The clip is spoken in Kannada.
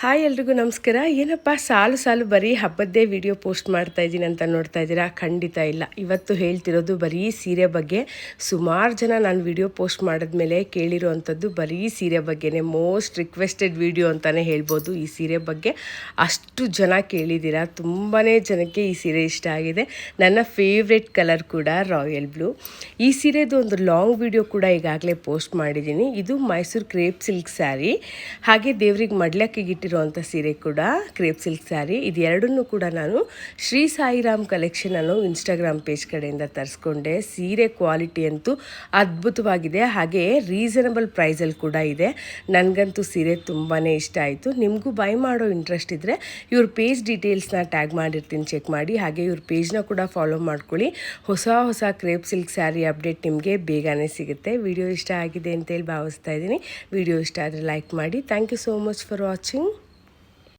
ಹಾಯ್ ಎಲ್ರಿಗೂ ನಮಸ್ಕಾರ. ಏನಪ್ಪ ಸಾಲು ಸಾಲು ಬರೀ ಹಬ್ಬದ್ದೇ ವಿಡಿಯೋ ಪೋಸ್ಟ್ ಮಾಡ್ತಾ ಇದ್ದೀನಿ ಅಂತ ನೋಡ್ತಾ ಇದ್ದೀರಾ? ಖಂಡಿತ ಇಲ್ಲ. ಇವತ್ತು ಹೇಳ್ತಿರೋದು ಬರೀ ಸೀರೆ ಬಗ್ಗೆ. ಸುಮಾರು ಜನ ನಾನು ವಿಡಿಯೋ ಪೋಸ್ಟ್ ಮಾಡಿದ್ಮೇಲೆ ಕೇಳಿರೋ ಅಂಥದ್ದು ಬರೀ ಸೀರೆ ಬಗ್ಗೆನೇ. ಮೋಸ್ಟ್ ರಿಕ್ವೆಸ್ಟೆಡ್ ವಿಡಿಯೋ ಅಂತಲೇ ಹೇಳ್ಬೋದು ಈ ಸೀರೆ ಬಗ್ಗೆ. ಅಷ್ಟು ಜನ ಕೇಳಿದ್ದೀರಾ. ತುಂಬಾ ಜನಕ್ಕೆ ಈ ಸೀರೆ ಇಷ್ಟ ಆಗಿದೆ. ನನ್ನ ಫೇವ್ರೆಟ್ ಕಲರ್ ಕೂಡ ರಾಯಲ್ ಬ್ಲೂ. ಈ ಸೀರೆದು ಒಂದು ಲಾಂಗ್ ವಿಡಿಯೋ ಕೂಡ ಈಗಾಗಲೇ ಪೋಸ್ಟ್ ಮಾಡಿದ್ದೀನಿ. ಇದು ಮೈಸೂರು ಕ್ರೇಪ್ ಸಿಲ್ಕ್ ಸ್ಯಾರಿ, ಹಾಗೆ ದೇವ್ರಿಗೆ ಮಡ್ಲಕ್ಕಿಗೆ ಇಟ್ಟಿರುವಂಥ ಸೀರೆ ಕೂಡ ಕ್ರೇಪ್ ಸಿಲ್ಕ್ ಸ್ಯಾರಿ. ಇದೆರಡನ್ನೂ ಕೂಡ ನಾನು ಶ್ರೀ ಸಾಯಿರಾಮ್ ಕಲೆಕ್ಷನ್ ಅನ್ನೋ ಇನ್ಸ್ಟಾಗ್ರಾಮ್ ಪೇಜ್ ಕಡೆಯಿಂದ ತರಿಸ್ಕೊಂಡೆ. ಸೀರೆ ಕ್ವಾಲಿಟಿ ಅಂತೂ ಅದ್ಭುತವಾಗಿದೆ, ಹಾಗೆ ರೀಸನಬಲ್ ಪ್ರೈಸಲ್ಲಿ ಕೂಡ ಇದೆ. ನನಗಂತೂ ಸೀರೆ ತುಂಬಾ ಇಷ್ಟ ಆಯಿತು. ನಿಮಗೂ ಬೈ ಮಾಡೋ ಇಂಟ್ರೆಸ್ಟ್ ಇದ್ದರೆ ಇವ್ರ ಪೇಜ್ ಡೀಟೇಲ್ಸ್ನ ಟ್ಯಾಗ್ ಮಾಡಿರ್ತೀನಿ, ಚೆಕ್ ಮಾಡಿ. ಹಾಗೆ ಇವ್ರ ಪೇಜ್ನ ಕೂಡ ಫಾಲೋ ಮಾಡ್ಕೊಳ್ಳಿ. ಹೊಸ ಹೊಸ ಕ್ರೇಪ್ ಸಿಲ್ಕ್ ಸ್ಯಾರಿ ಅಪ್ಡೇಟ್ ನಿಮಗೆ ಬೇಗನೆ ಸಿಗುತ್ತೆ. ವಿಡಿಯೋ ಇಷ್ಟ ಆಗಿದೆ ಅಂತೇಳಿ ಭಾವಿಸ್ತಾ ಇದ್ದೀನಿ. ವಿಡಿಯೋ ಇಷ್ಟ ಆದರೆ ಲೈಕ್ ಮಾಡಿ. Thank you so much for watching.